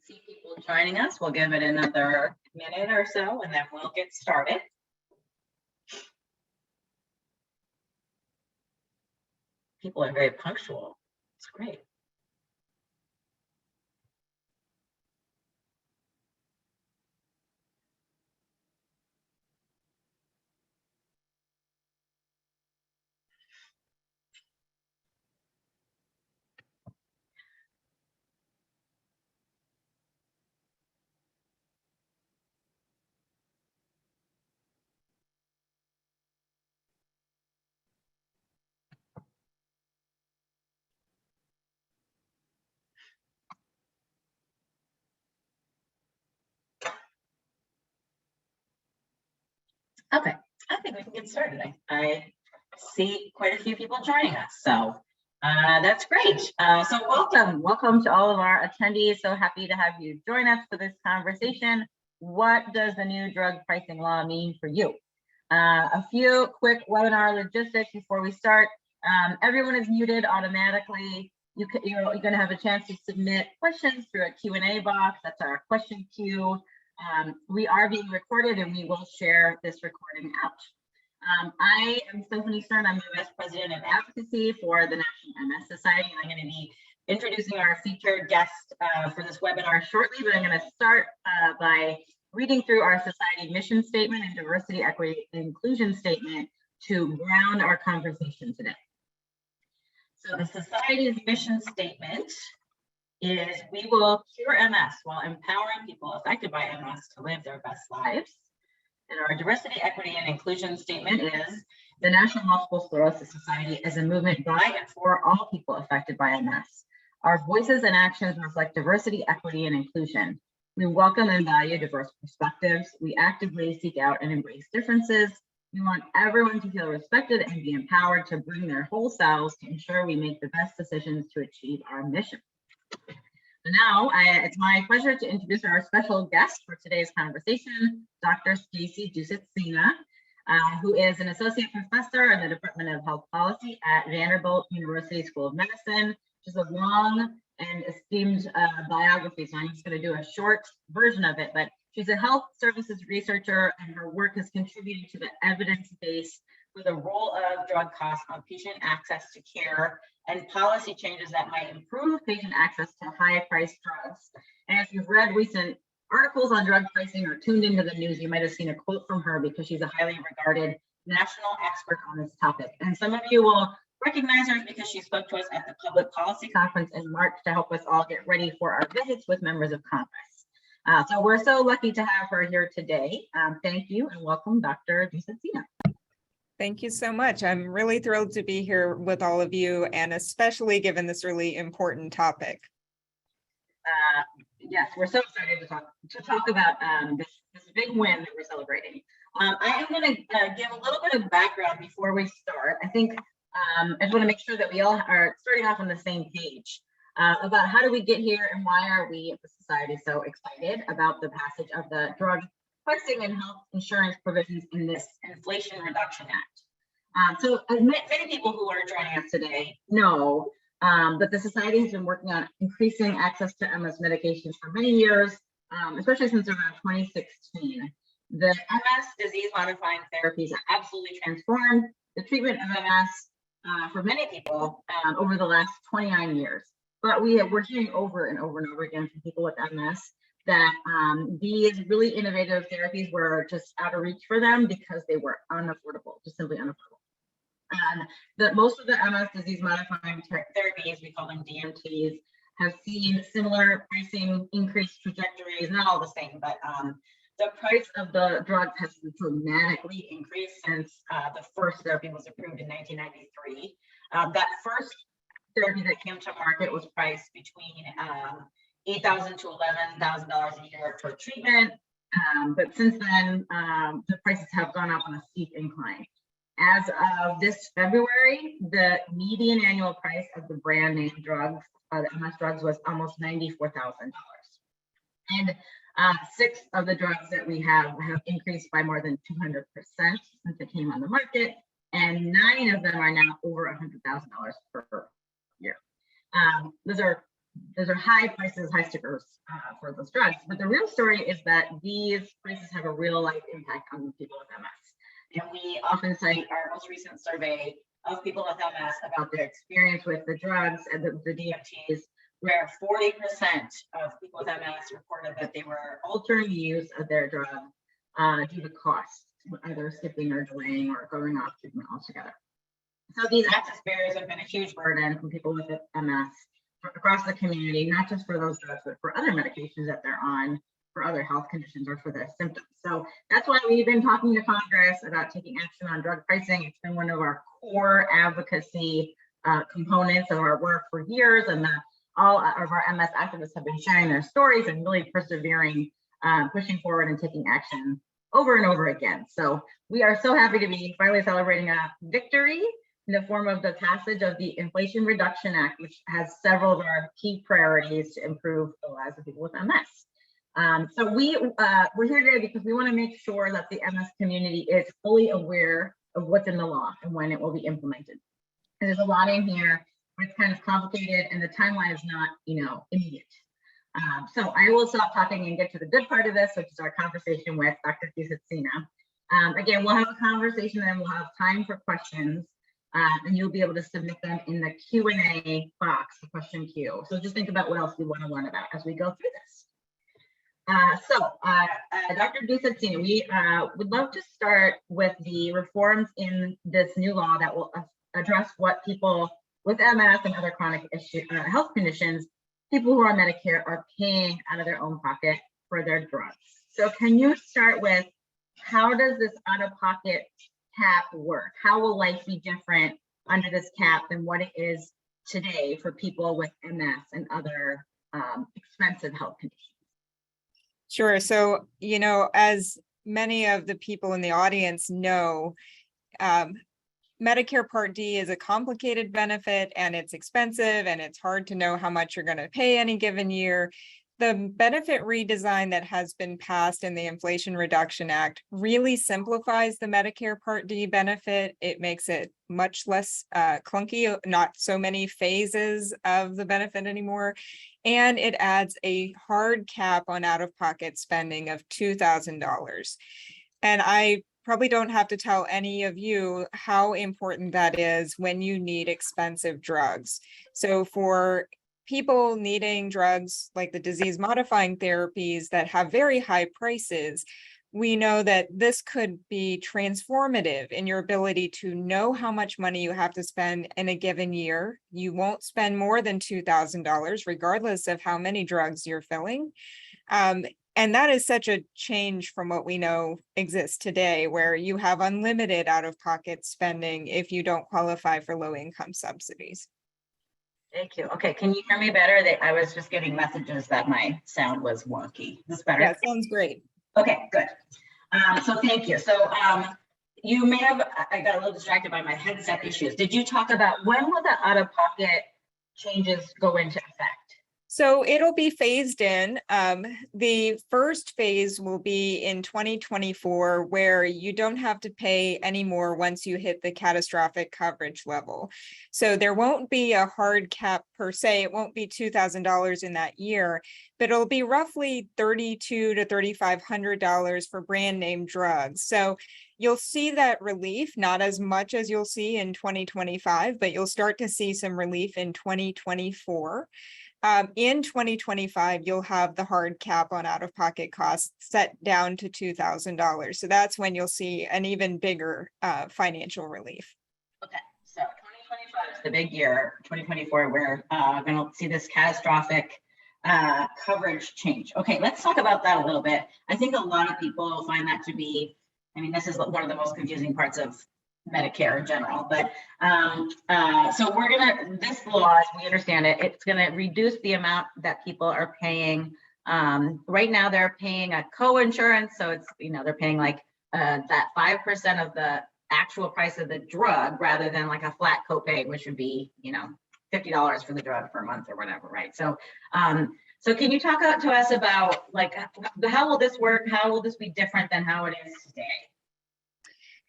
See people joining us. We'll give it another minute or so and then we'll get started. People are very punctual. It's great. Okay, I think we can get started. I see quite a few people joining us, so that's great. So welcome to all of our attendees. So happy to have you join us for this conversation. What does the new drug pricing law mean for you? A few quick webinar logistics before we start. Everyone is muted automatically. You're going to have a chance to submit questions through a Q&A box. That's our question queue. We are being recorded and we will share this recording out. I am Steffany. I'm the Vice President of Advocacy for the National MS Society, and I'm going to be introducing our featured guest for this webinar shortly, but I'm going to start by reading through our society mission statement and diversity, equity, and inclusion statement to ground our conversation today. So the society's mission statement is we will cure MS while empowering people affected by MS to live their best lives. And our diversity, equity, and inclusion statement is the National Multiple Sclerosis Society is a movement by and for all people affected by MS. Our voices and actions reflect diversity, equity, and inclusion. We welcome and value diverse perspectives. We actively seek out and embrace differences. We want everyone to feel respected and be empowered to bring their whole selves to ensure we make the best decisions to achieve our mission. Now, it's my pleasure to introduce our special guest for today's conversation, Dr. Stacie Dusetzina, who is an associate professor in the Department of Health Policy at Vanderbilt University School of Medicine. She's a long and esteemed biography, so I'm just going to do a short version of it, but she's a health services researcher and her work has contributed to the evidence base for the role of drug costs on patient access to care and policy changes that might improve patient access to high-priced drugs. And if you've read recent articles on drug pricing or tuned into the news, you might have seen a quote from her because she's a highly regarded national expert on this topic. And some of you will recognize her because she spoke to us at the Public Policy Conference in March to help us all get ready for our visits with members of Congress. So we're so lucky to have her here today. Thank you and welcome, Dr. Dusetzina. Thank you so much. I'm really thrilled to be here with all of you, and especially given this really important topic. Yes, we're so excited to talk about this big win that we're celebrating. I am going to give a little bit of background before we start. I think I just want to make sure that we all are starting off on the same page about how do we get here and why are we at the society so excited about the passage of the drug pricing and health insurance provisions in this Inflation Reduction Act. So as many people who are joining us today know that the society has been working on increasing access to MS medications for many years, especially since around 2016. The MS disease-modifying therapies have absolutely transformed the treatment of MS for many people over the last 29 years. But we're hearing over and over and over again from people with MS that these really innovative therapies were just out of reach for them because they were unaffordable, just simply unaffordable. And that most of the MS disease modifying therapies, we call them DMTs, have seen similar pricing increase trajectories, not all the same, but the price of the drugs has dramatically increased since the first therapy was approved in 1993. That first therapy that came to market was priced between $8,000 to $11,000 a year per treatment. But since then, the prices have gone up on a steep incline. As of this February, the median annual price of the brand name drugs, the MS drugs, was almost $94,000. And 6 of the drugs that we have increased by more than 200% since it came on the market, and 9 of them are now over $100,000 per year. Those are those are high prices, high stickers for those drugs. But the real story is that these prices have a real life impact on people with MS. And we often cite our most recent survey of people with MS about their experience with the drugs and the DMTs, where 40% of people with MS reported that they were altering the use of their drug due to cost, either skipping or delaying or going off treatment altogether. So these access barriers have been a huge burden for people with MS across the community, not just for those drugs, but for other medications that they're on, for other health conditions or for their symptoms. So that's why we've been talking to Congress about taking action on drug pricing. It's been one of our core advocacy components of our work for years, and all of our MS activists have been sharing their stories and really persevering, pushing forward and taking action over and over again. So we are so happy to be finally celebrating a victory in the form of the passage of the Inflation Reduction Act, which has several of our key priorities to improve the lives of people with MS. So we're here today because we want to make sure that the MS community is fully aware of what's in the law and when it will be implemented. And there's a lot in here, but it's kind of complicated and the timeline is not, immediate. So I will stop talking and get to the good part of this, which is our conversation with Dr. Dusetzina. Again, we'll have a conversation and we'll have time for questions. And you'll be able to submit them in the Q&A box, the question queue. So just think about what else you want to learn about as we go through this. Dr. Dusetzina, we would love to start with the reforms in this new law that will address what people with MS and other chronic health conditions, people who are on Medicare, are paying out of their own pocket for their drugs. So can you start with, how does this out-of-pocket cap work? How will life be different under this cap than what it is today for people with MS and other expensive health conditions? Sure. So, as many of the people in the audience know, Medicare Part D is a complicated benefit and it's expensive and it's hard to know how much you're going to pay any given year. The benefit redesign that has been passed in the Inflation Reduction Act really simplifies the Medicare Part D benefit. It makes it much less clunky, not so many phases of the benefit anymore. And it adds a hard cap on out-of-pocket spending of $2,000. And I probably don't have to tell any of you how important that is when you need expensive drugs. So for people needing drugs like the disease modifying therapies that have very high prices, we know that this could be transformative in your ability to know how much money you have to spend in a given year. You won't spend more than $2,000 regardless of how many drugs you're filling. And that is such a change from what we know exists today, where you have unlimited out-of-pocket spending if you don't qualify for low-income subsidies. Thank you. Okay, can you hear me better? I was just getting messages that my sound was wonky. Is this better? Yeah, sounds great. Okay, good. So thank you. So you may have, I got a little distracted by my headset issues. Did you talk about when will the out-of-pocket changes go into effect? So it'll be phased in. The first phase will be in 2024, where you don't have to pay anymore once you hit the catastrophic coverage level. So there won't be a hard cap per se. It won't be $2,000 in that year, but it'll be roughly $3,200 to $3,500 for brand name drugs. So you'll see that relief, not as much as you'll see in 2025, but you'll start to see some relief in 2024. In 2025, you'll have the hard cap on out-of-pocket costs set down to $2,000. So that's when you'll see an even bigger financial relief. Okay, so 2025 is the big year. 2024, we're going to see this catastrophic coverage change. Okay, let's talk about that a little bit. I think a lot of people find that to be, this is one of the most confusing parts of Medicare in general, but so this law, as we understand it, it's gonna reduce the amount that people are paying. Right now they're paying a co-insurance, so it's, they're paying like that 5% of the actual price of the drug rather than like a flat copay, which would be, $50 for the drug per month or whatever, right? So so can you talk to us about like, how will this work? How will this be different than how it is today?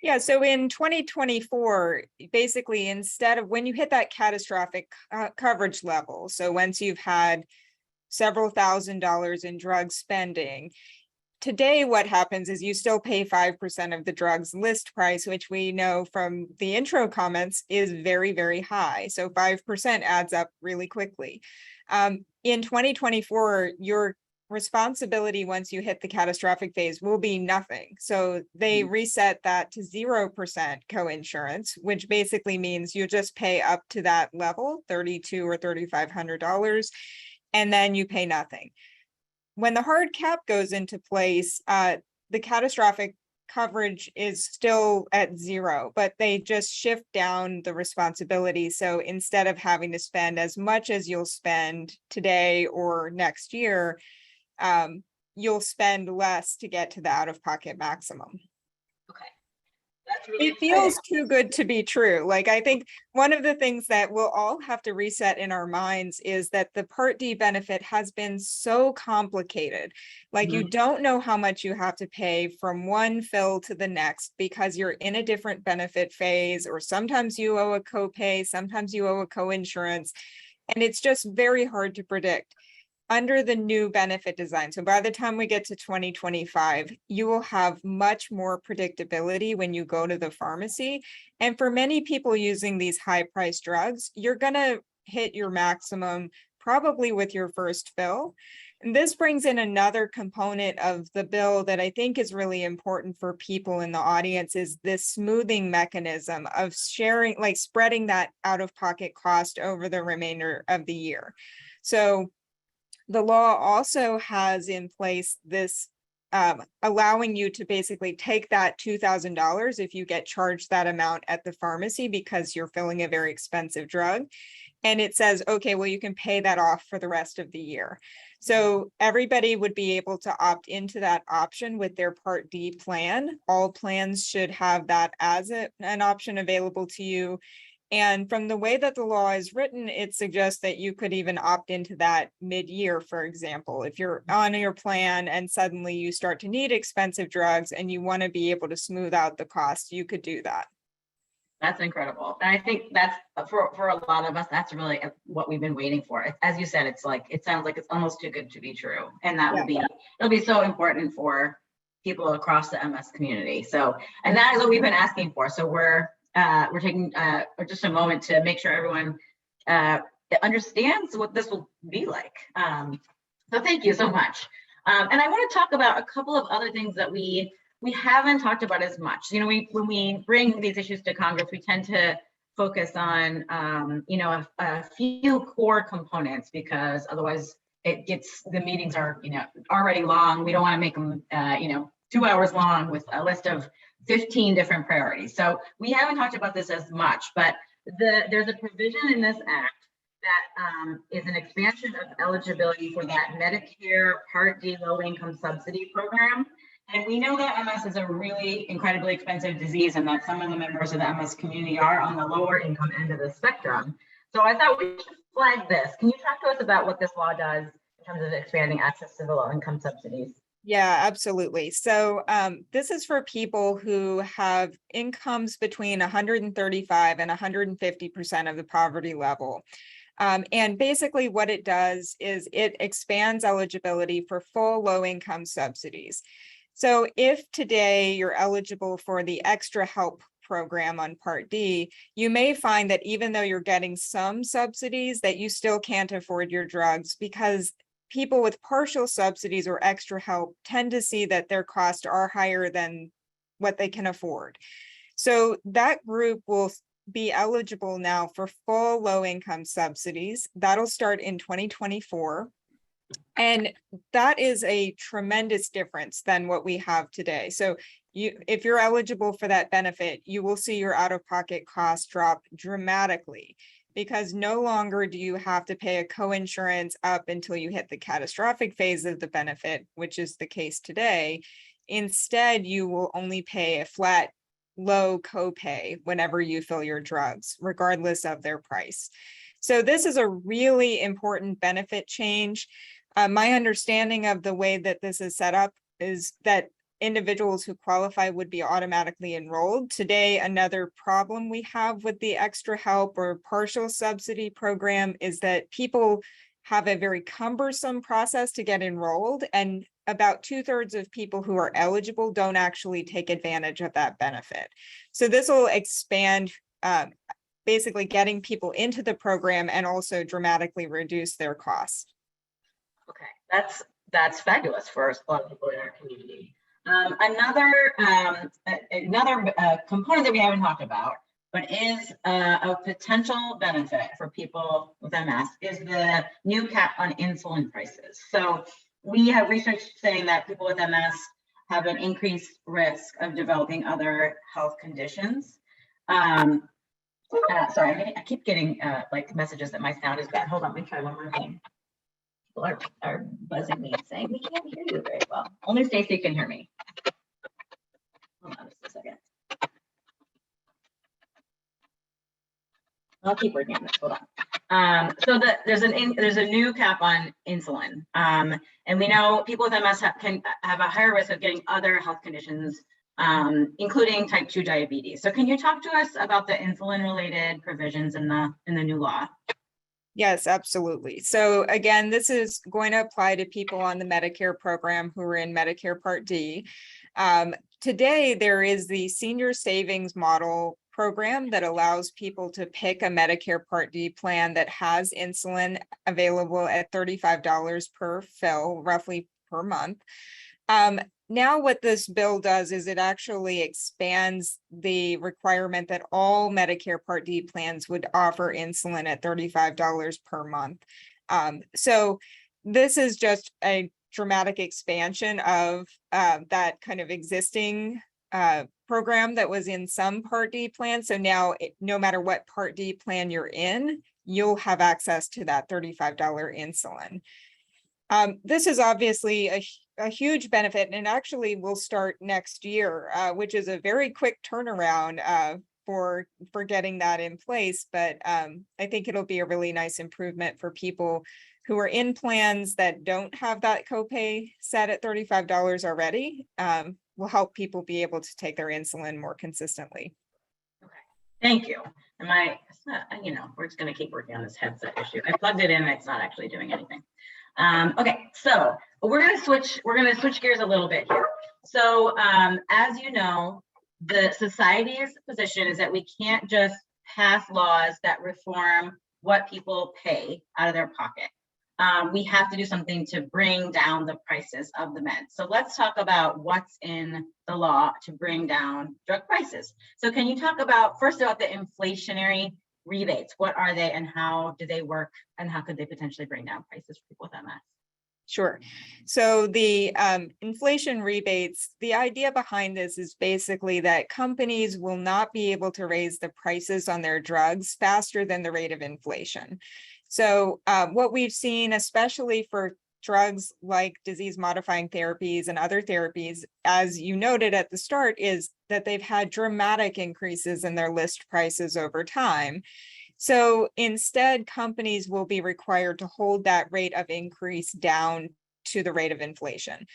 Yeah, so in 2024, basically, instead of when you hit that catastrophic coverage level, so once you've had several $1,000s in drug spending, today what happens is you still pay 5% of the drug's list price, which we know from the intro comments is very, very high. So 5% adds up really quickly. In 2024, your responsibility once you hit the catastrophic phase will be nothing. So they reset that to 0% coinsurance, which basically means you just pay up to that level, $3,200 or $3,500, and then you pay nothing. When the hard cap goes into place, the catastrophic coverage is still at 0, but they just shift down the responsibility. So instead of having to spend as much as you'll spend today or next year, you'll spend less to get to the out-of-pocket maximum. Okay. That's really It feels too good to be true. Like, I think one of the things that we'll all have to reset in our minds is that the Part D benefit has been so complicated. Like, you don't know how much you have to pay from one fill to the next because you're in a different benefit phase, or sometimes you owe a copay, sometimes you owe a coinsurance, and it's just very hard to predict. Under the new benefit design, so by the time we get to 2025, you will have much more predictability when you go to the pharmacy. And for many people using these high-priced drugs, you're going to hit your maximum probably with your first fill. And this brings in another component of the bill that I think is really important for people in the audience, is this smoothing mechanism of sharing, like spreading that out-of-pocket cost over the remainder of the year. So the law also has in place this allowing you to basically take that $2,000 if you get charged that amount at the pharmacy because you're filling a very expensive drug. And it says, okay, well, you can pay that off for the rest of the year. So everybody would be able to opt into that option with their Part D plan. All plans should have that as an option available to you. And from the way that the law is written, it suggests that you could even opt into that mid-year, for example. If you're on your plan and suddenly you start to need expensive drugs and you want to be able to smooth out the cost, you could do that. That's incredible. And I think that's for a lot of us, that's really what we've been waiting for. As you said, it's like, it sounds like it's almost too good to be true. And that will be, it'll be so important for people across the MS community. So, and that is what we've been asking for. So we're taking just a moment to make sure everyone understands what this will be like. So thank you so much. And I want to talk about a couple of other things that we haven't talked about as much. You know, when we bring these issues to Congress, we tend to focus on, a few core components, because otherwise the meetings are, already long. We don't want to make them, 2 hours long with a list of 15 different priorities. So we haven't talked about this as much, but there's a provision in this act that is an expansion of eligibility for that Medicare Part D low-income subsidy program. And we know that MS is a really incredibly expensive disease, and that some of the members of the MS community are on the lower income end of the spectrum. So I thought we should flag this. Can you talk to us about what this law does in terms of expanding access to the low-income subsidies? Yeah, absolutely. So this is for people who have incomes between 135 and 150% of the poverty level. And basically what it does is it expands eligibility for full low-income subsidies. So if today you're eligible for the extra help program on Part D, you may find that even though you're getting some subsidies, that you still can't afford your drugs, because people with partial subsidies or extra help tend to see that their costs are higher than what they can afford. So that group will be eligible now for full low-income subsidies. That'll start in 2024. And that is a tremendous difference than what we have today. So if you're eligible for that benefit, you will see your out-of-pocket costs drop dramatically, because no longer do you have to pay a coinsurance up until you hit the catastrophic phase of the benefit, which is the case today. Instead, you will only pay a flat low copay whenever you fill your drugs, regardless of their price. So this is a really important benefit change. My understanding of the way that this is set up is that individuals who qualify would be automatically enrolled. Today, another problem we have with the extra help or partial subsidy program is that people have a very cumbersome process to get enrolled, and about 2/3 of people who are eligible don't actually take advantage of that benefit. So this will expand basically getting people into the program and also dramatically reduce their cost. Okay, that's fabulous for a lot of people in our community. Another component that we haven't talked about, but is a potential benefit for people with MS, is the new cap on insulin prices. So we have research saying that people with MS have an increased risk of developing other health conditions. Sorry, I keep getting like messages that my sound is bad. Hold on, let me try one more thing. People are buzzing me and saying we can't hear you very well. Only Stacie can hear me. Hold on just a second. I'll keep working on this. Hold on. So there's a new cap on insulin, and we know people with MS can have a higher risk of getting other health conditions, including type 2 diabetes. So can you talk to us about the insulin-related provisions in the new law? Yes, absolutely. So again, this is going to apply to people on the Medicare program who are in Medicare Part D. Today, there is the Senior Savings Model program that allows people to pick a Medicare Part D plan that has insulin available at $35 per fill, roughly per month. Now what this bill does is it actually expands the requirement that all Medicare Part D plans would offer insulin at $35 per month. So this is just a dramatic expansion of that kind of existing program that was in some Part D plans. So now no matter what Part D plan you're in, you'll have access to that $35 insulin. This is obviously a huge benefit, and actually will start next year, which is a very quick turnaround for getting that in place. But I think it'll be a really nice improvement for people who are in plans that don't have that copay set at $35 already. Will help people be able to take their insulin more consistently. Okay, thank you. And we're just going to keep working on this headset issue. I plugged it in, and it's not actually doing anything. Okay, so we're going to switch gears a little bit here. So as you know, the society's position is that we can't just pass laws that reform what people pay out of their pocket. We have to do something to bring down the prices of the meds. So let's talk about what's in the law to bring down drug prices. So can you talk first about the inflationary rebates? What are they and how do they work, and how could they potentially bring down prices for people with MS? Sure. So the inflation rebates, the idea behind this is basically that companies will not be able to raise the prices on their drugs faster than the rate of inflation. So what we've seen, especially for drugs like disease-modifying therapies and other therapies, as you noted at the start, is that they've had dramatic increases in their list prices over time. So instead, companies will be required to hold that rate of increase down to the rate of inflation.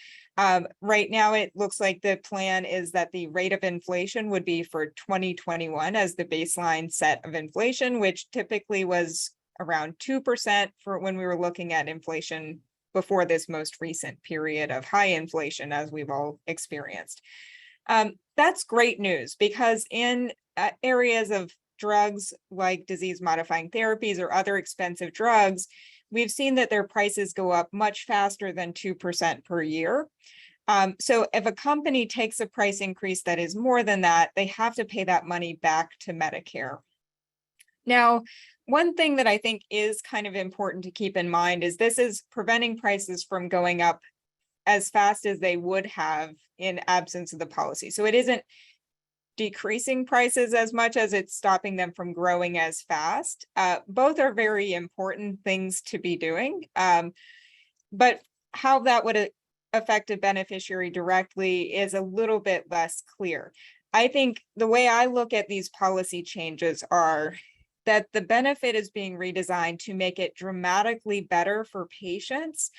Right now, it looks like the plan is that the rate of inflation would be for 2021 as the baseline set of inflation, which typically was around 2% for when we were looking at inflation before this most recent period of high inflation, as we've all experienced. That's great news, because in areas of drugs like disease-modifying therapies or other expensive drugs, we've seen that their prices go up much faster than 2% per year. So if a company takes a price increase that is more than that, they have to pay that money back to Medicare. Now, one thing that I think is kind of important to keep in mind is this is preventing prices from going up as fast as they would have in absence of the policy. So it isn't decreasing prices as much as it's stopping them from growing as fast. Both are very important things to be doing, but how that would affect a beneficiary directly is a little bit less clear. I think the way I look at these policy changes are that the benefit is being redesigned to make it dramatically better for patients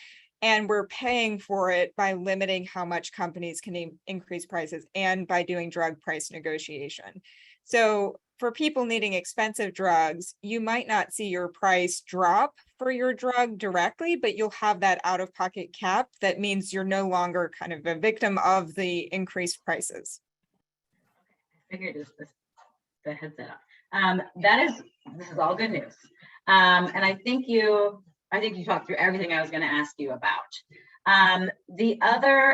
And we're paying for it by limiting how much companies can increase prices and by doing drug price negotiation. So for people needing expensive drugs, you might not see your price drop for your drug directly, but you'll have that out-of-pocket cap. That means you're no longer kind of a victim of the increased prices. I figured this the headset up. This is all good news. And I think you talked through everything I was going to ask you about.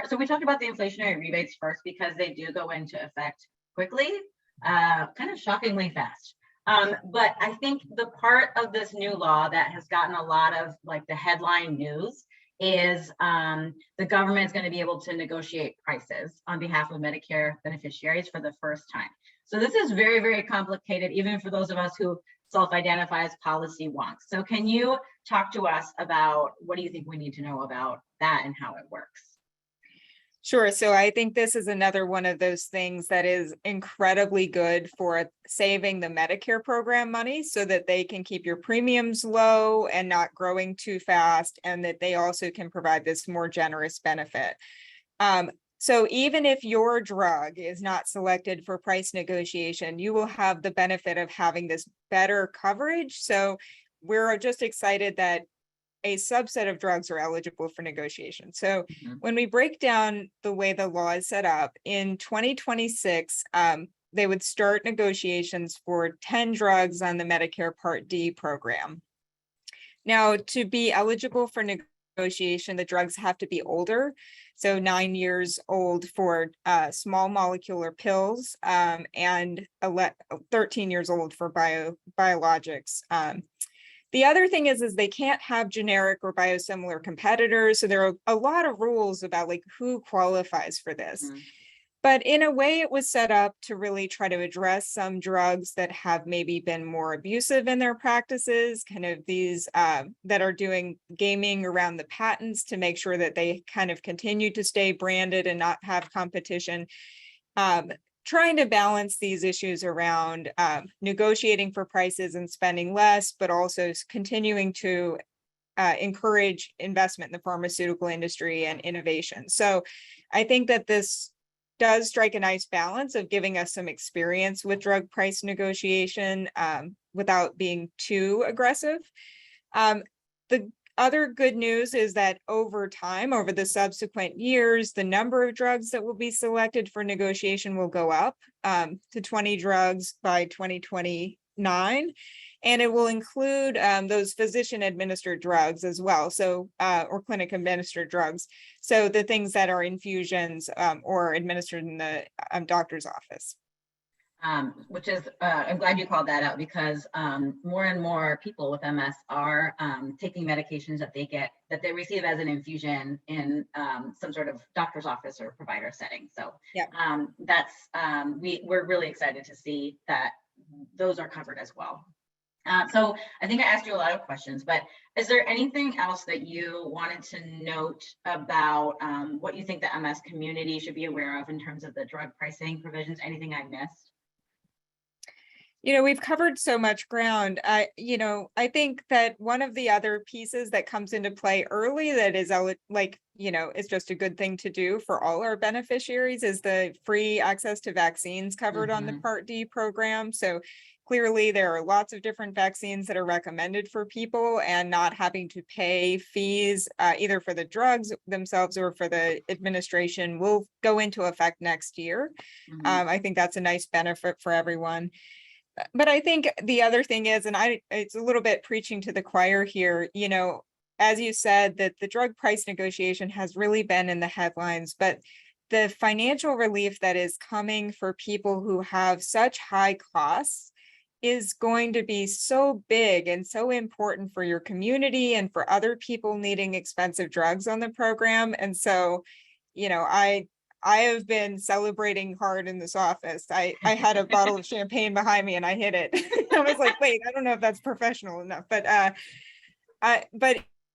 So we talked about the inflationary rebates first because they do go into effect quickly, kind of shockingly fast. But I think the part of this new law that has gotten a lot of like the headline news is the government is going to be able to negotiate prices on behalf of Medicare beneficiaries for the first time. So this is very, very complicated, even for those of us who self-identify as policy wonks. So can you talk to us about what do you think we need to know about that and how it works? Sure. So I think this is another one of those things that is incredibly good for saving the Medicare program money so that they can keep your premiums low and not growing too fast, and that they also can provide this more generous benefit. So even if your drug is not selected for price negotiation, you will have the benefit of having this better coverage. So we're just excited that a subset of drugs are eligible for negotiation. So when we break down the way the law is set up, in 2026, they would start negotiations for 10 drugs on the Medicare Part D program. Now, to be eligible for negotiation, the drugs have to be older. So 9 years old for small molecular pills, and 13 years old for biologics. The other thing is they can't have generic or biosimilar competitors. So there are a lot of rules about like who qualifies for this. But in a way, it was set up to really try to address some drugs that have maybe been more abusive in their practices, kind of these that are doing gaming around the patents to make sure that they kind of continue to stay branded and not have competition. Trying to balance these issues around negotiating for prices and spending less, but also continuing to encourage investment in the pharmaceutical industry and innovation. So I think that this does strike a nice balance of giving us some experience with drug price negotiation without being too aggressive. The other good news is that over time, over the subsequent years, the number of drugs that will be selected for negotiation will go up to 20 drugs by 2029. And it will include those physician administered drugs as well. So, or clinic administered drugs. So the things that are infusions or administered in the doctor's office. Which is, I'm glad you called that out because more and more people with MS are taking medications that they receive as an infusion in some sort of doctor's office or provider setting. So yeah, we're really excited to see that those are covered as well. So I think I asked you a lot of questions, but is there anything else that you wanted to note about what you think the MS community should be aware of in terms of the drug pricing provisions? Anything I missed? We've covered so much ground. I think that one of the other pieces that comes into play early that is is just a good thing to do for all our beneficiaries is the free access to vaccines covered on the Part D program. So clearly there are lots of different vaccines that are recommended for people, and not having to pay fees either for the drugs themselves or for the administration will go into effect next year. I think that's a nice benefit for everyone. But I think the other thing is, and it's a little bit preaching to the choir here, as you said, that the drug price negotiation has really been in the headlines, but the financial relief that is coming for people who have such high costs is going to be so big and so important for your community and for other people needing expensive drugs on the program. And so, I have been celebrating hard in this office. I had a bottle of champagne behind me and I hit it. I was like, wait, I don't know if that's professional enough, but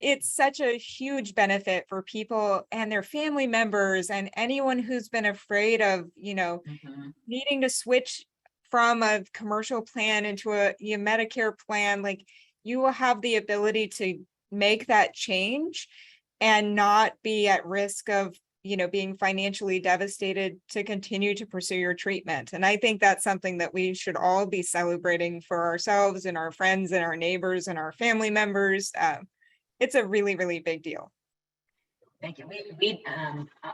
it's such a huge benefit for people and their family members and anyone who's been afraid of, needing to switch from a commercial plan into a Medicare plan. Like, you will have the ability to make that change and not be at risk of, being financially devastated to continue to pursue your treatment. And I think that's something that we should all be celebrating for ourselves and our friends and our neighbors and our family members. It's a really, really big deal. Thank you. We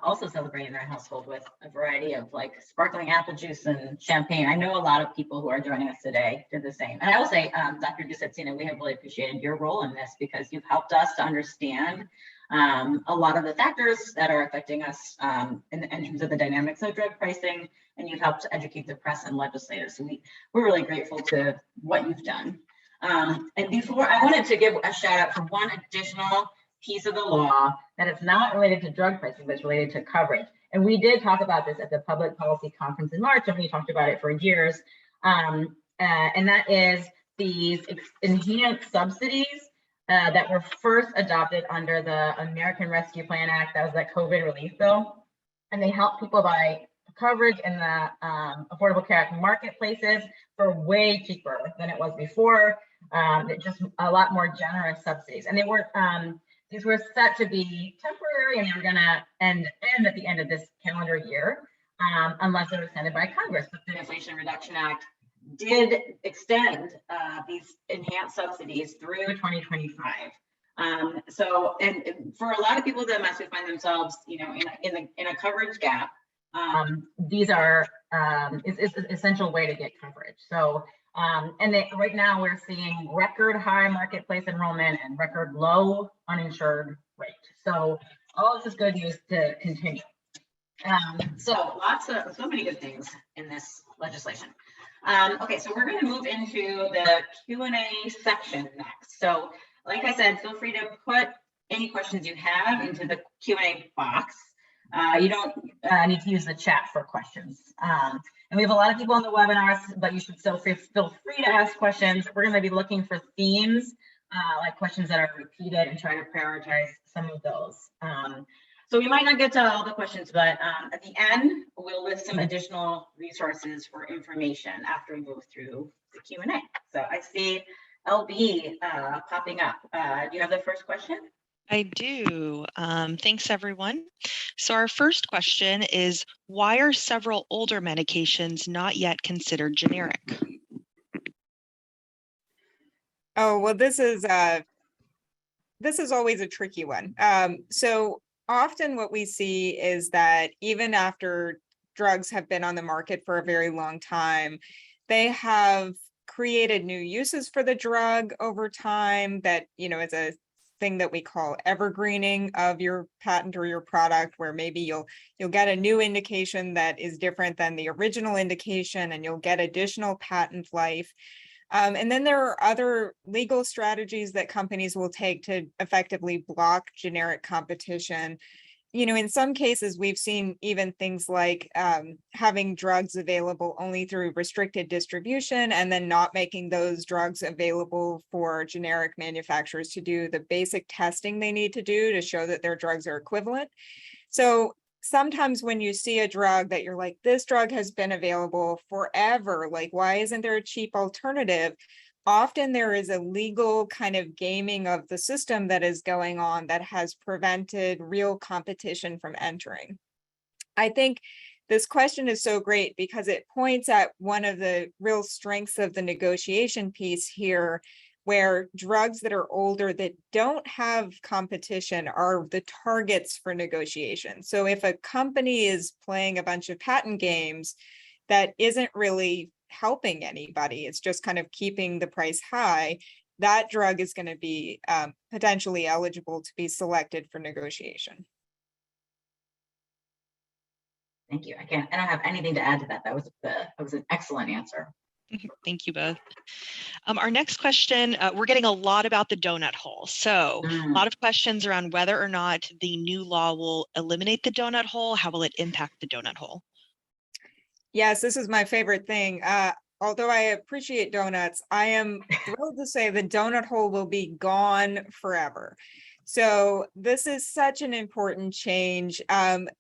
also celebrate in our household with a variety of like sparkling apple juice and champagne. I know a lot of people who are joining us today did the same. And I will say, Dr. Dusetzina, we have really appreciated your role in this because you've helped us to understand a lot of the factors that are affecting us in terms of the dynamics of drug pricing, and you've helped to educate the press and legislators. So we're really grateful to what you've done. And before, I wanted to give a shout out for one additional piece of the law that is not related to drug pricing, but it's related to coverage. And we did talk about this at the Public Policy Conference in March, and we talked about it for years. And that is these enhanced subsidies that were first adopted under the American Rescue Plan Act. That was that COVID relief bill. And they help people buy coverage in the Affordable Care Act marketplaces for way cheaper than it was before. Just a lot more generous subsidies. And they were these were set to be temporary, and they were going to end at the end of this calendar year, unless it was extended by Congress. But the Inflation Reduction Act did extend these enhanced subsidies through 2025. So, and for a lot of people that must find themselves, in a coverage gap, these are is an essential way to get coverage. So. Right now we're seeing record high marketplace enrollment and record low uninsured rate. So all of this good news to continue. So many good things in this legislation. Okay, so we're going to move into the Q&A section next. So like I said, feel free to put any questions you have into the Q&A box. You don't need to use the chat for questions. And we have a lot of people on the webinars, but you should still feel free to ask questions. We're going to be looking for themes, like questions that are repeated, and try to prioritize some of those. So we might not get to all the questions, but at the end, we'll list some additional resources for information after we move through the Q&A. So I see LB popping up. Do you have the first question? I do. Thanks, everyone. So our first question is, why are several older medications not yet considered generic? Oh, well, this is always a tricky one. So often what we see is that even after drugs have been on the market for a very long time, they have created new uses for the drug over time that, is a thing that we call evergreening of your patent or your product, where maybe you'll get a new indication that is different than the original indication, and you'll get additional patent life. And then there are other legal strategies that companies will take to effectively block generic competition. In some cases, we've seen even things like having drugs available only through restricted distribution, and then not making those drugs available for generic manufacturers to do the basic testing they need to do to show that their drugs are equivalent. So sometimes when you see a drug that you're like, this drug has been available forever, like, why isn't there a cheap alternative? Often there is a legal kind of gaming of the system that is going on that has prevented real competition from entering. I think this question is so great because it points at one of the real strengths of the negotiation piece here, where drugs that are older that don't have competition are the targets for negotiation. So if a company is playing a bunch of patent games that isn't really helping anybody, it's just kind of keeping the price high, that drug is going to be potentially eligible to be selected for negotiation. Thank you. I don't have anything to add to that. That was an excellent answer. Thank you both. Our next question, we're getting a lot about the donut hole. So a lot of questions around whether or not the new law will eliminate the donut hole. How will it impact the donut hole? Yes, this is my favorite thing. Although I appreciate donuts, I am thrilled to say the donut hole will be gone forever. So this is such an important change.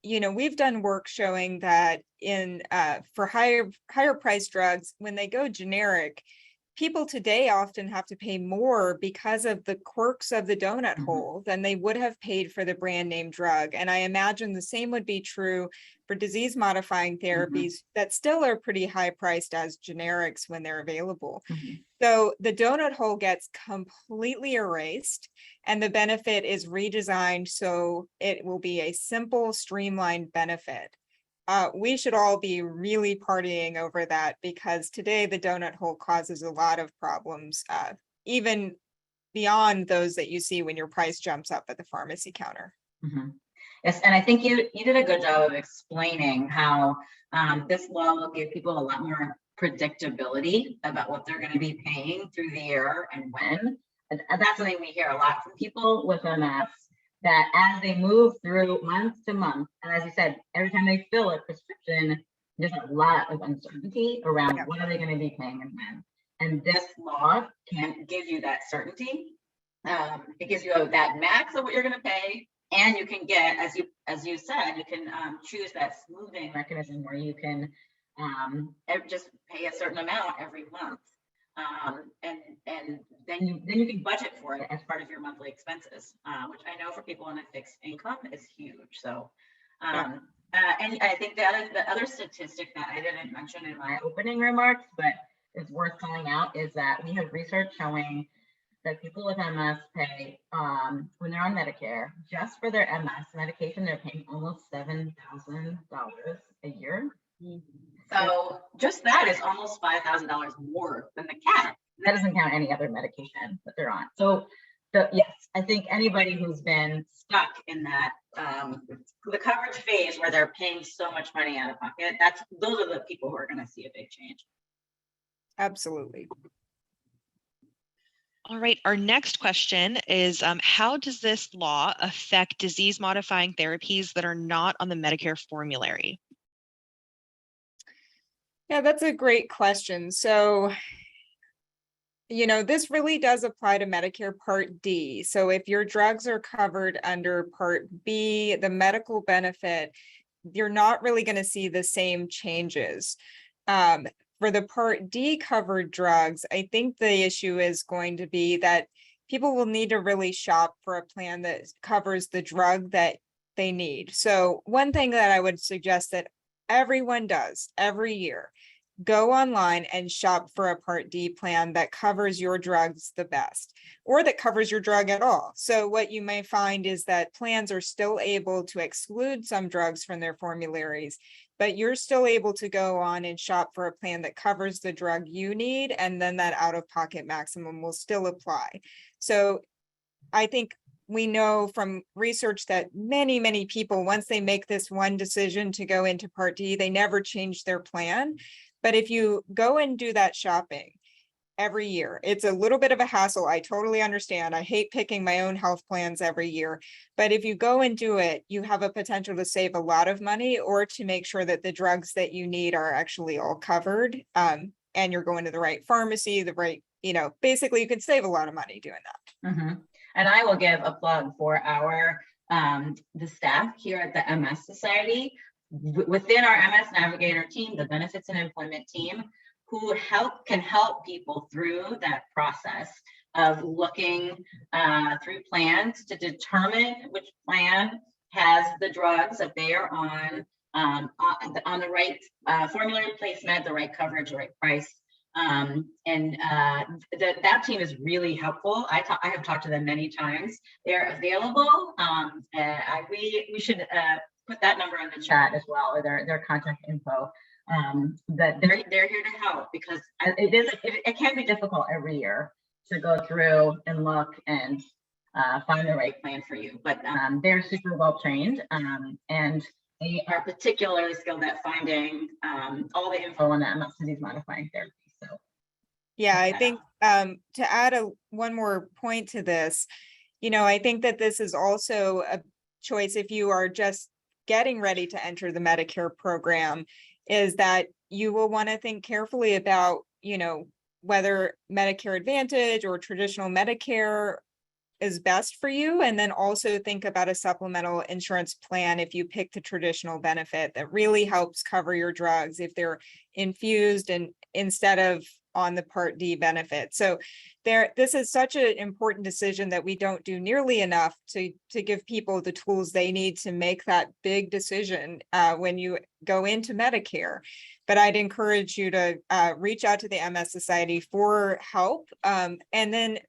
We've done work showing that for higher price drugs, when they go generic, people today often have to pay more because of the quirks of the donut hole than they would have paid for the brand name drug. And I imagine the same would be true for disease modifying therapies that still are pretty high priced as generics when they're available. So the donut hole gets completely erased and the benefit is redesigned so it will be a simple, streamlined benefit. We should all be really partying over that because today the donut hole causes a lot of problems, even beyond those that you see when your price jumps up at the pharmacy counter. Yes, and I think you did a good job of explaining how this law will give people a lot more predictability about what they're going to be paying through the year and when. And that's something we hear a lot from people with MS, that as they move through month to month, and as you said, every time they fill a prescription, there's a lot of uncertainty around what are they going to be paying and when. And this law can give you that certainty. It gives you that max of what you're going to pay, and you can get, as you said, you can choose that smoothing mechanism where you can just pay a certain amount every month. And then you can budget for it as part of your monthly expenses, which I know for people on a fixed income is huge. So, and I think the other statistic that I didn't mention in my opening remarks, but it's worth calling out, is that we have research showing that people with MS pay, when they're on Medicare, just for their MS medication, they're paying almost $7,000 a year. So just that is almost $5,000 more than the cap. That doesn't count any other medication that they're on. So yes, I think anybody who's been stuck in that the coverage phase where they're paying so much money out of pocket, those are the people who are going to see a big change. Absolutely. All right, our next question is, how does this law affect disease modifying therapies that are not on the Medicare formulary? Yeah, that's a great question. So, this really does apply to Medicare Part D. So if your drugs are covered under Part B, the medical benefit, you're not really going to see the same changes. For the Part D covered drugs, I think the issue is going to be that people will need to really shop for a plan that covers the drug that they need. So one thing that I would suggest that everyone does every year, go online and shop for a Part D plan that covers your drugs the best, or that covers your drug at all. So what you may find is that plans are still able to exclude some drugs from their formularies, but you're still able to go on and shop for a plan that covers the drug you need, and then that out-of-pocket maximum will still apply. So I think we know from research that many, many people, once they make this one decision to go into Part D, they never change their plan. But if you go and do that shopping every year, it's a little bit of a hassle. I totally understand. I hate picking my own health plans every year. But if you go and do it, you have a potential to save a lot of money, or to make sure that the drugs that you need are actually all covered. And you're going to the right pharmacy, the right, basically you can save a lot of money doing that. And I will give a plug for the staff here at the MS Society. Within our MS Navigator team, the Benefits and Employment team, who can help people through that process of looking through plans to determine which plan has the drugs that they are on the right formulary placement, the right coverage, the right price. That team is really helpful. I have talked to them many times. They're available. We should put that number in the chat as well, or their contact info. That they're here to help, because it can be difficult every year to go through and look and find the right plan for you. But they're super well trained, and they are particularly skilled at finding all the info on that MS disease modifying therapy. So yeah, I think to add one more point to this, I think that this is also a choice if you are just getting ready to enter the Medicare program, is that you will want to think carefully about, whether Medicare Advantage or traditional Medicare is best for you. And then also think about a supplemental insurance plan if you pick the traditional benefit that really helps cover your drugs if they're infused and instead of on the Part D benefit. So this is such an important decision that we don't do nearly enough to give people the tools they need to make that big decision when you go into Medicare. But I'd encourage you to reach out to the MS Society for help. And then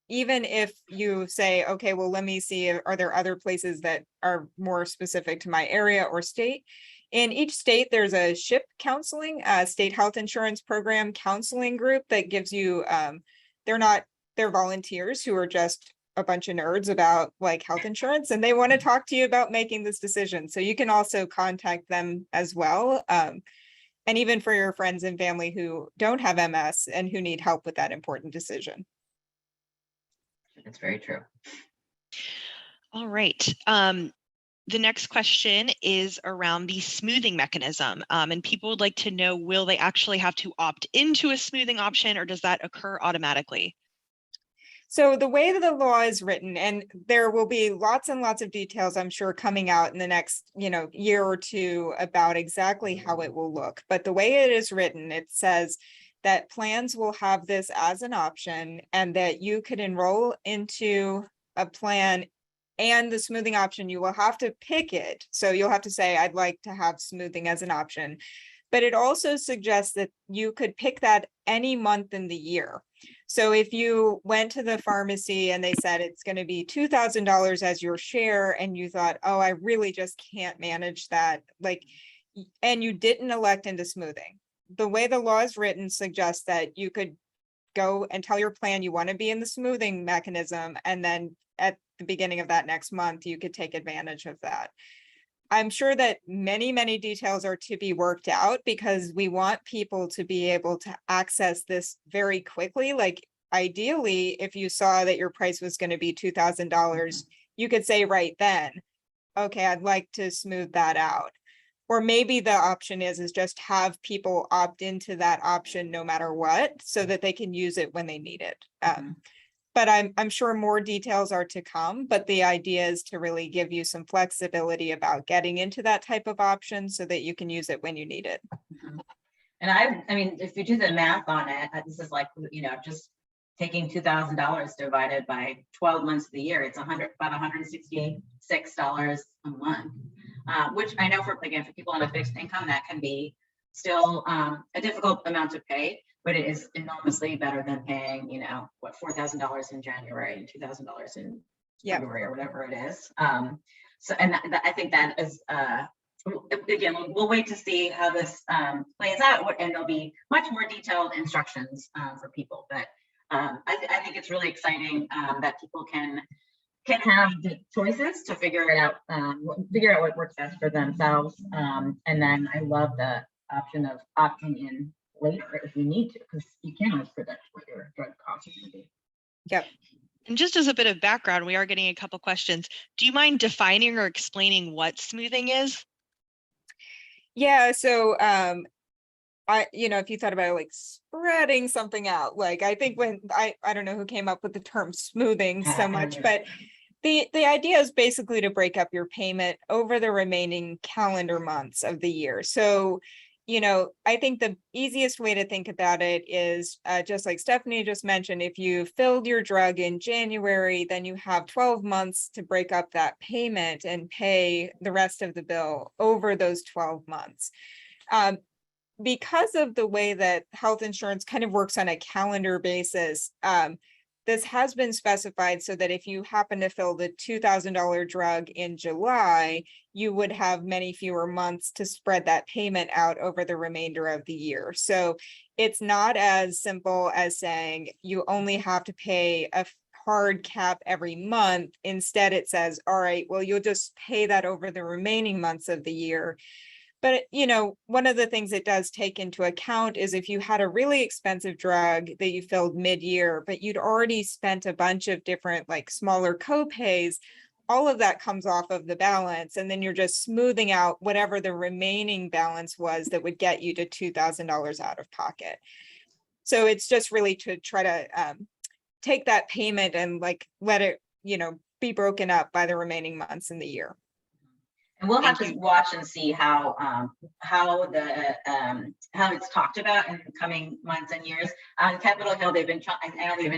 even if you say, okay, well, let me see, are there other places that are more specific to my area or state? In each state, there's a SHIP counseling, state health insurance program counseling group that gives you, they're volunteers who are just a bunch of nerds about like health insurance, and they want to talk to you about making this decision. So you can also contact them as well. And even for your friends and family who don't have MS and who need help with that important decision. That's very true. All right. The next question is around the smoothing mechanism. And people would like to know, will they actually have to opt into a smoothing option, or does that occur automatically? So the way that the law is written, and there will be lots and lots of details, I'm sure, coming out in the next, year or two about exactly how it will look. But the way it is written, it says that plans will have this as an option, and that you could enroll into a plan and the smoothing option, you will have to pick it. So you'll have to say, I'd like to have smoothing as an option. But it also suggests that you could pick that any month in the year. So if you went to the pharmacy and they said it's going to be $2,000 as your share, and you thought, oh, I really just can't manage that, and you didn't elect into smoothing, the way the law is written suggests that you could go and tell your plan you want to be in the smoothing mechanism, and then at the beginning of that next month, you could take advantage of that. I'm sure that many, many details are to be worked out, because we want people to be able to access this very quickly. Like ideally, if you saw that your price was going to be $2,000, you could say right then, okay, I'd like to smooth that out. Or maybe the option is just have people opt into that option no matter what, so that they can use it when they need it. But I'm sure more details are to come, but the idea is to really give you some flexibility about getting into that type of option so that you can use it when you need it. And I mean, if you do the math on it, this is like, just taking $2,000 divided by 12 months of the year, it's about $166 a month, which I know for people on a fixed income, that can be still a difficult amount to pay. But it is enormously better than paying, $4,000 in January and $2,000 in February or whatever it is. I think that is, again, we'll wait to see how this plays out, and there'll be much more detailed instructions for people. But I think it's really exciting that people can have the choices to figure out what works best for themselves. And then I love the option of opting in later if you need to, because you can't always predict what your drug costs are going to be. Yep. And just as a bit of background, we are getting a couple questions. Do you mind defining or explaining what smoothing is? Yeah. So if you thought about it, like spreading something out, like I think when I don't know who came up with the term smoothing so much, but the idea is basically to break up your payment over the remaining calendar months of the year. So I think the easiest way to think about it is just like Steffany just mentioned, if you filled your drug in January, then you have 12 months to break up that payment and pay the rest of the bill over those 12 months. Because of the way that health insurance kind of works on a calendar basis, this has been specified so that if you happen to fill the $2,000 drug in July, you would have many fewer months to spread that payment out over the remainder of the year. So it's not as simple as saying you only have to pay a hard cap every month. Instead, it says, all right, well, you'll just pay that over the remaining months of the year. But, one of the things it does take into account is if you had a really expensive drug that you filled mid-year, but you'd already spent a bunch of different smaller co-pays, all of that comes off of the balance. And then you're just smoothing out whatever the remaining balance was that would get you to $2,000 out of pocket. So it's just really to try to take that payment and let it, be broken up by the remaining months in the year. And we'll have Thank to you. watch and see how it's talked about in the coming months and years. On Capitol Hill, I know they've been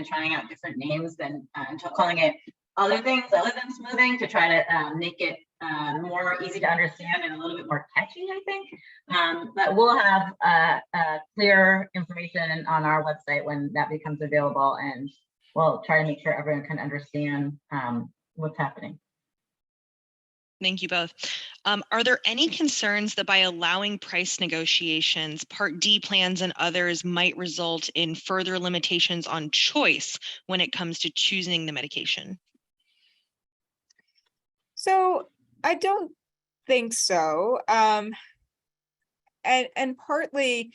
trying out different names than calling it other things other than smoothing to try to make it more easy to understand and a little bit more catchy, I think. But we'll have clear information on our website when that becomes available, and we'll try to make sure everyone can understand what's happening. Thank you both. Are there any concerns that by allowing price negotiations, Part D plans and others might result in further limitations on choice when it comes to choosing the medication? So I don't think so. And partly,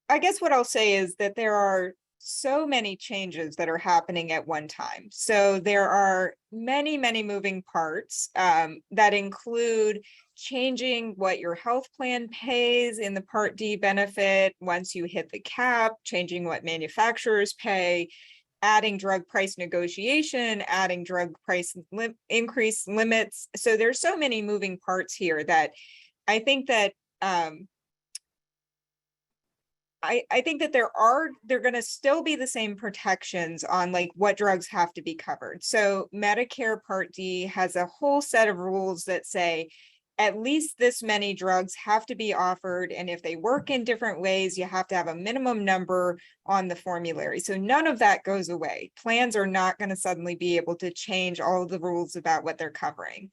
I guess what I'll say is that there are so many changes that are happening at one time. So there are many, many moving parts that include changing what your health plan pays in the Part D benefit once you hit the cap, changing what manufacturers pay, adding drug price negotiation, adding drug price increase limits. So there's so many moving parts here that I think that I think that they're going to still be the same protections on like what drugs have to be covered. So Medicare Part D has a whole set of rules that say at least this many drugs have to be offered. And if they work in different ways, you have to have a minimum number on the formulary. So none of that goes away. Plans are not going to suddenly be able to change all of the rules about what they're covering.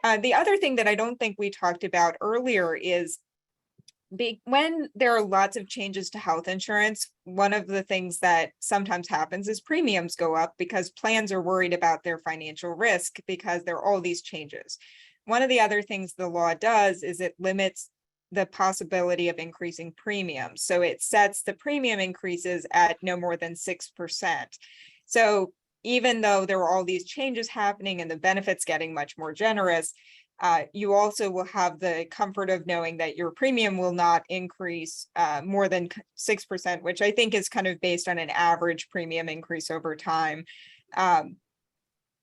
The other thing that I don't think we talked about earlier is when there are lots of changes to health insurance, one of the things that sometimes happens is premiums go up because plans are worried about their financial risk because there are all these changes. One of the other things the law does is it limits the possibility of increasing premiums. So it sets the premium increases at no more than 6%. So even though there are all these changes happening and the benefits getting much more generous, you also will have the comfort of knowing that your premium will not increase more than 6%, which I think is kind of based on an average premium increase over time.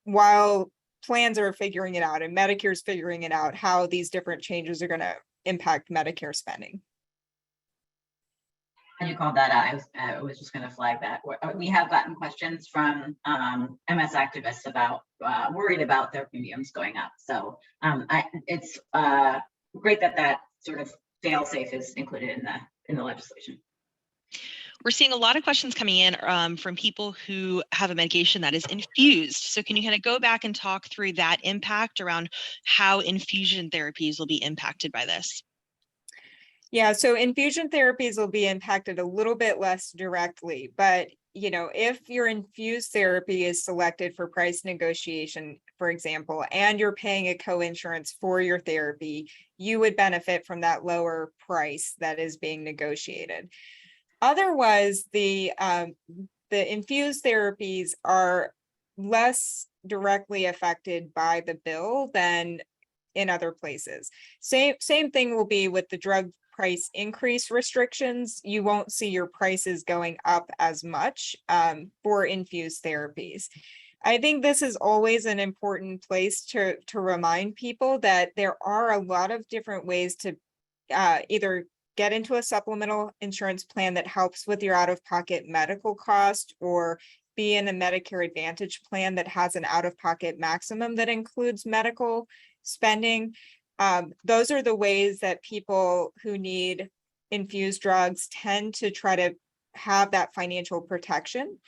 While plans are figuring it out and Medicare is figuring it out, how these different changes are going to impact Medicare spending. You called that out. I was just going to flag that. We have gotten questions from MS activists about worried about their premiums going up. So it's great that sort of fail safe is included in the legislation. We're seeing a lot of questions coming in from people who have a medication that is infused. So can you kind of go back and talk through that impact around how infusion therapies will be impacted by this? Yeah, so infusion therapies will be impacted a little bit less directly, but if your infused therapy is selected for price negotiation, for example, and you're paying a co-insurance for your therapy, you would benefit from that lower price that is being negotiated. Otherwise, the infused therapies are less directly affected by the bill than in other places. Same thing will be with the drug price increase restrictions. You won't see your prices going up as much for infused therapies. I think this is always an important place to remind people that there are a lot of different ways to either get into a supplemental insurance plan that helps with your out-of-pocket medical cost, or be in a Medicare Advantage plan that has an out-of-pocket maximum that includes medical spending. Those are the ways that people who need infused drugs tend to try to have that financial protection.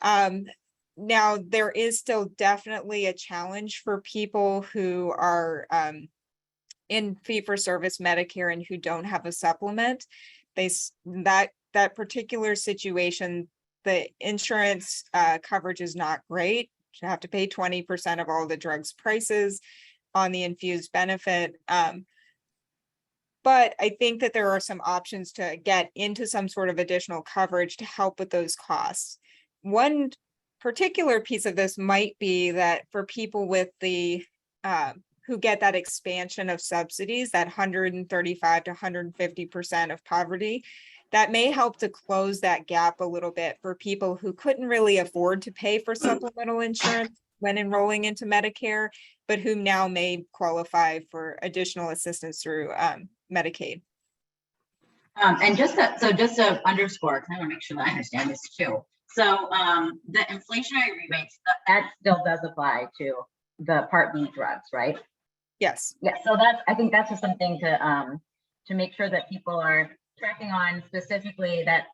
Now, there is still definitely a challenge for people who are in fee-for-service Medicare and who don't have a supplement. That particular situation, the insurance coverage is not great. You have to pay 20% of all the drugs prices on the infused benefit. But I think that there are some options to get into some sort of additional coverage to help with those costs. One particular piece of this might be that for people with the who get that expansion of subsidies, that 135 to 150% of poverty, that may help to close that gap a little bit for people who couldn't really afford to pay for supplemental insurance when enrolling into Medicare, but who now may qualify for additional assistance through Medicaid. And just to underscore, because I want to make sure that I understand this too. So the inflationary rebates, that still does apply to the Part B drugs, right? Yes. Yeah. So I think that's just something to make sure that people are tracking on specifically that.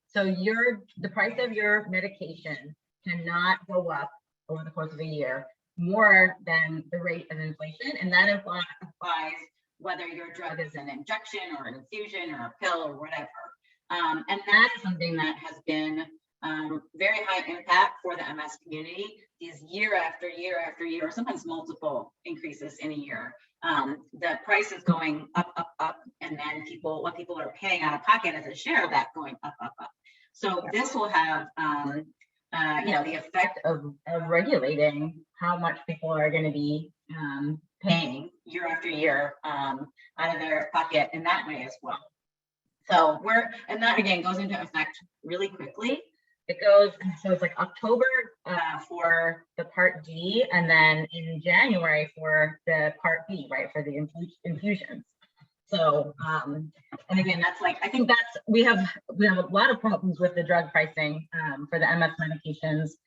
So the price of your medication cannot go up over the course of a year more than the rate of inflation, and that applies whether your drug is an injection or an infusion or a pill or whatever. And that is something that has been very high impact for the MS community. These year after year after year, sometimes multiple increases in a year. The price is going up, and then what people are paying out of pocket as a share of that going up. So this will have the effect of regulating how much people are going to be paying year after year out of their pocket in that way as well. So and that again goes into effect really quickly. So it's like October for the Part D, and then in January for the Part B, right, for the infusions. So, and again, I think we have a lot of problems with the drug pricing for the MS medications.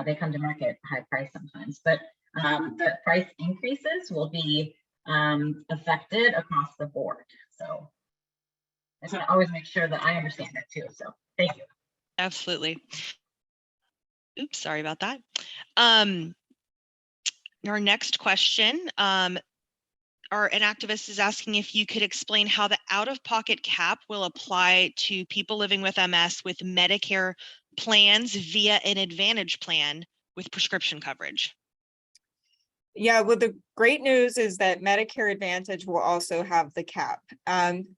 They come to market high price sometimes, but the price increases will be affected across the board. So I just want to always make sure that I understand it too. So thank you. Absolutely. Oops, sorry about that. Our next question, an activist is asking if you could explain how the out-of-pocket cap will apply to people living with MS with Medicare plans via an Advantage plan with prescription coverage. Yeah, well, the great news is that Medicare Advantage will also have the cap.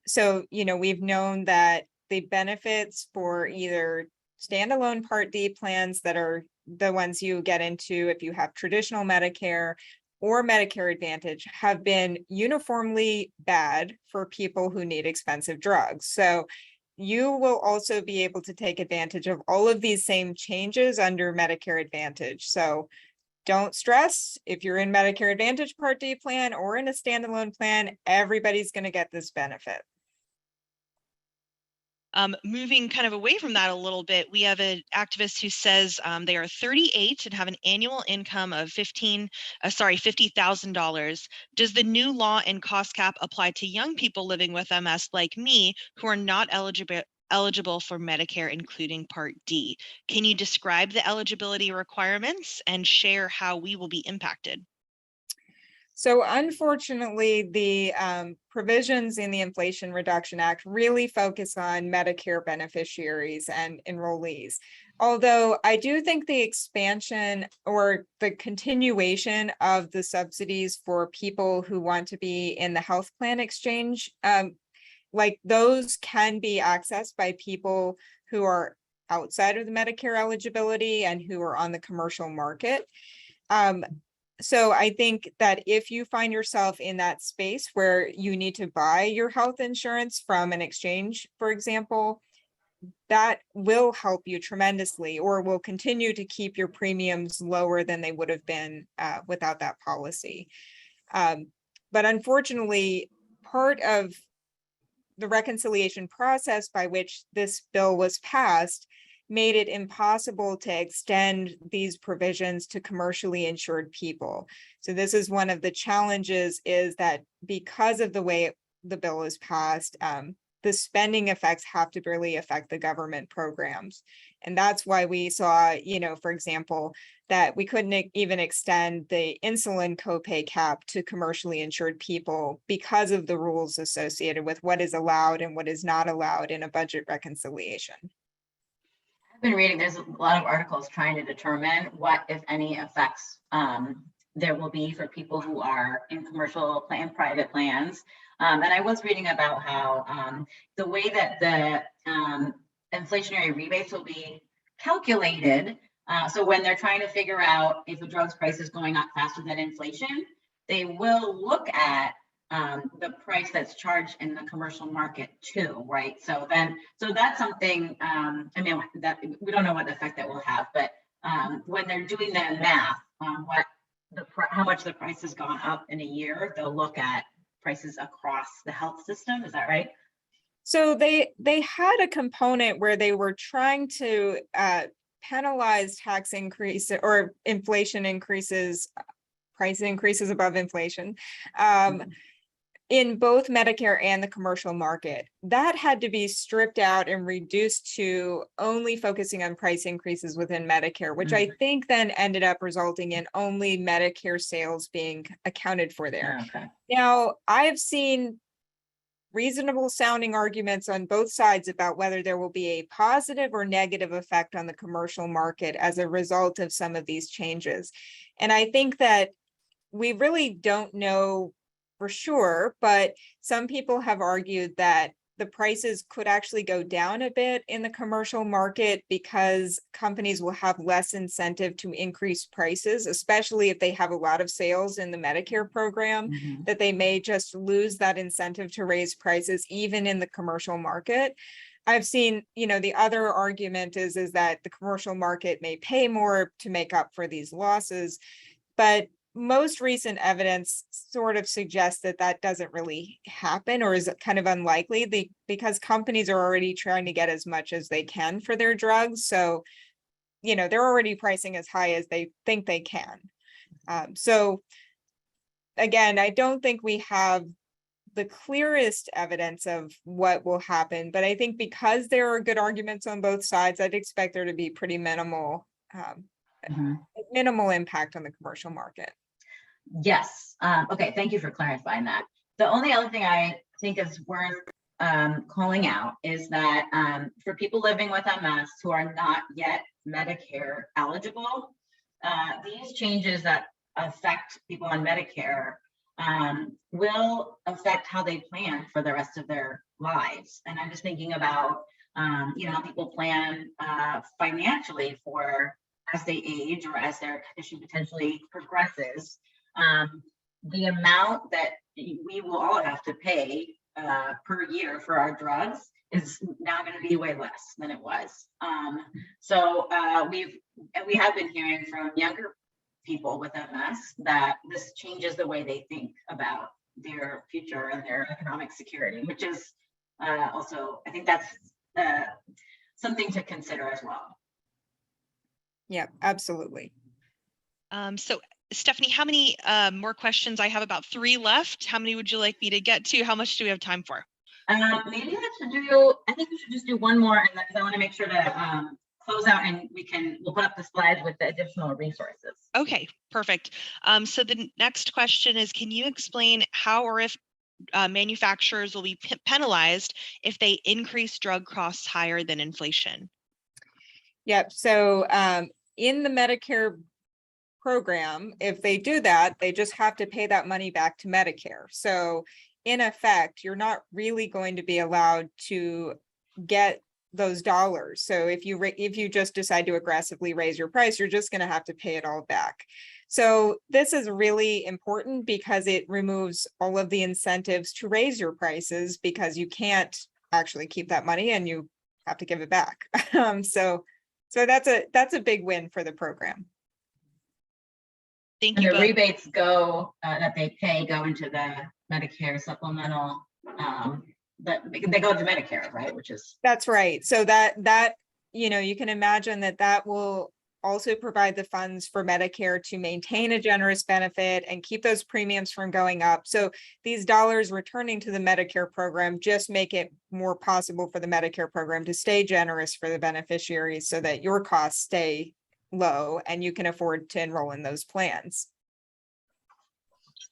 So, we've known that the benefits for either standalone Part D plans that are the ones you get into if you have traditional Medicare or Medicare Advantage have been uniformly bad for people who need expensive drugs. So you will also be able to take advantage of all of these same changes under Medicare Advantage. So don't stress if you're in Medicare Advantage Part D plan or in a standalone plan, everybody's going to get this benefit. Moving kind of away from that a little bit, we have an activist who says they are 38 and have an annual income of $50,000. Does the new law and cost cap apply to young people living with MS like me who are not eligible for Medicare, including Part D? Can you describe the eligibility requirements and share how we will be impacted? So unfortunately, the provisions in the Inflation Reduction Act really focus on Medicare beneficiaries and enrollees. Although I do think the expansion or the continuation of the subsidies for people who want to be in the health plan exchange, like those can be accessed by people who are outside of the Medicare eligibility and who are on the commercial market. So I think that if you find yourself in that space where you need to buy your health insurance from an exchange, for example, that will help you tremendously, or will continue to keep your premiums lower than they would have been without that policy. But unfortunately, part of the reconciliation process by which this bill was passed made it impossible to extend these provisions to commercially insured people. So this is one of the challenges, is that because of the way the bill is passed, the spending effects have to really affect the government programs. And that's why we saw, for example, that we couldn't even extend the insulin copay cap to commercially insured people because of the rules associated with what is allowed and what is not allowed in a budget reconciliation. I've been reading, there's a lot of articles trying to determine what, if any, effects there will be for people who are in commercial and private plans. And I was reading about how the way that the inflationary rebates will be calculated. So when they're trying to figure out if a drug's price is going up faster than inflation, they will look at the price that's charged in the commercial market too, right? So that's something, that we don't know what effect that will have, but when they're doing that math on how much the price has gone up in a year, they'll look at prices across the health system. Is that right? So they had a component where they were trying to penalize tax increase or inflation increases, price increases above inflation, in both Medicare and the commercial market. That had to be stripped out and reduced to only focusing on price increases within Medicare, which I think then ended up resulting in only Medicare sales being accounted for there. Okay. Now, I have seen reasonable sounding arguments on both sides about whether there will be a positive or negative effect on the commercial market as a result of some of these changes. And I think that we really don't know for sure, but some people have argued that the prices could actually go down a bit in the commercial market because companies will have less incentive to increase prices, especially if they have a lot of sales in the Medicare program, that they may just lose that incentive to raise prices even in the commercial market. I've seen, the other argument is that the commercial market may pay more to make up for these losses, but most recent evidence sort of suggests that that doesn't really happen, or is kind of unlikely because companies are already trying to get as much as they can for their drugs. So, they're already pricing as high as they think they can. So again, I don't think we have the clearest evidence of what will happen, but I think because there are good arguments on both sides, I'd expect there to be pretty minimal impact on the commercial market. Yes. Okay. Thank you for clarifying that. The only other thing I think is worth calling out is that for people living with MS who are not yet Medicare eligible, these changes that affect people on Medicare will affect how they plan for the rest of their lives. And I'm just thinking about, people plan financially for as they age or as their condition potentially progresses. The amount that we will all have to pay per year for our drugs is now going to be way less than it was. So we have been hearing from younger people with MS that this changes the way they think about their future and their economic security, which is also, I think that's something to consider as well. Yeah, absolutely. So Steffany, how many more questions? I have about 3 left. How many would you like me to get to? How much do we have time for? Maybe I think we should just do one more, and because I want to make sure to close out, and we'll put up the slides with the additional resources. Okay, perfect. So the next question is, can you explain how or if manufacturers will be penalized if they increase drug costs higher than inflation? Yep. So in the Medicare program, if they do that, they just have to pay that money back to Medicare. So in effect, you're not really going to be allowed to get those dollars. So if you just decide to aggressively raise your price, you're just going to have to pay it all back. So this is really important because it removes all of the incentives to raise your prices, because you can't actually keep that money and you have to give it back. So that's a big win for the program. Thank you. And the rebates that they pay go into the Medicare supplemental, but they go to Medicare, right? That's right. So that you can imagine that will also provide the funds for Medicare to maintain a generous benefit and keep those premiums from going up. So these dollars returning to the Medicare program just make it more possible for the Medicare program to stay generous for the beneficiaries so that your costs stay low and you can afford to enroll in those plans.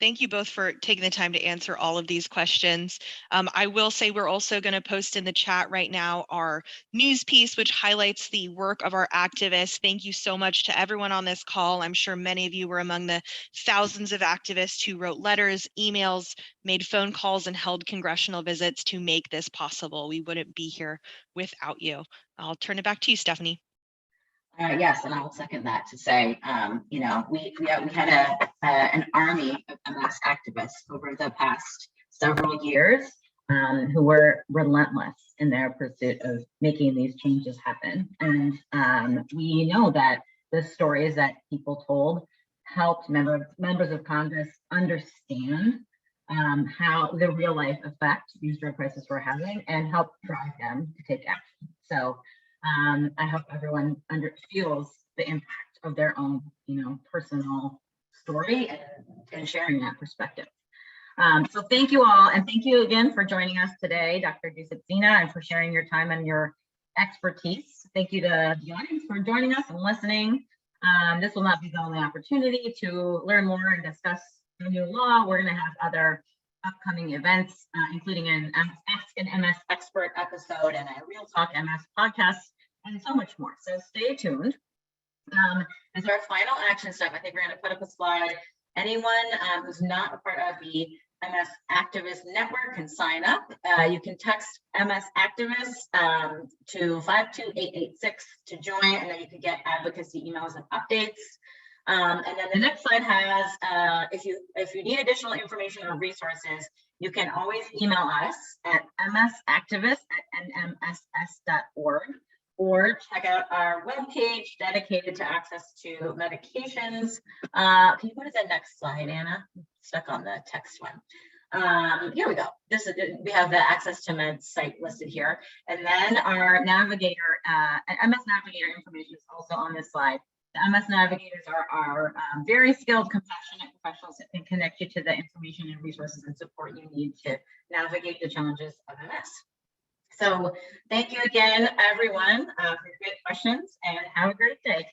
Thank you both for taking the time to answer all of these questions. I will say we're also going to post in the chat right now our news piece, which highlights the work of our activists. Thank you so much to everyone on this call. I'm sure many of you were among the thousands of activists who wrote letters, emails, made phone calls, and held congressional visits to make this possible. We wouldn't be here without you. I'll turn it back to you, Steffany. Yes, and I will second that to say, we had an army of MS activists over the past several years who were relentless in their pursuit of making these changes happen. And we know that the stories that people told helped members of Congress understand how the real life effect these drug prices were having and help drive them to take action. So I hope everyone feels the impact of their own, personal story and sharing that perspective. So thank you all, and thank you again for joining us today, Dr. Dusetzina, and for sharing your time and your expertise. Thank you to the audience for joining us and listening. This will not be the only opportunity to learn more and discuss the new law. We're going to have other upcoming events, including an Ask an MS Expert episode and a Real Talk MS podcast, and so much more. So stay tuned. As our final action step, I think we're going to put up a slide. Anyone who's not a part of the MS Activist Network can sign up. You can text MS Activists to 52886 to join, and then you can get advocacy emails and updates. And then the next slide has, if you need additional information or resources, you can always email us at msactivist@nmss.org, or check out our webpage dedicated to access to medications. Can you go to the next slide, Anna? I'm stuck on the text one. Here we go. We have the Access to Meds site listed here. And then our Navigator, MS Navigator information is also on this slide. The MS Navigators are very skilled, compassionate professionals that can connect you to the information and resources and support you need to navigate the challenges of MS. So thank you again, everyone, for your great questions, and have a great day.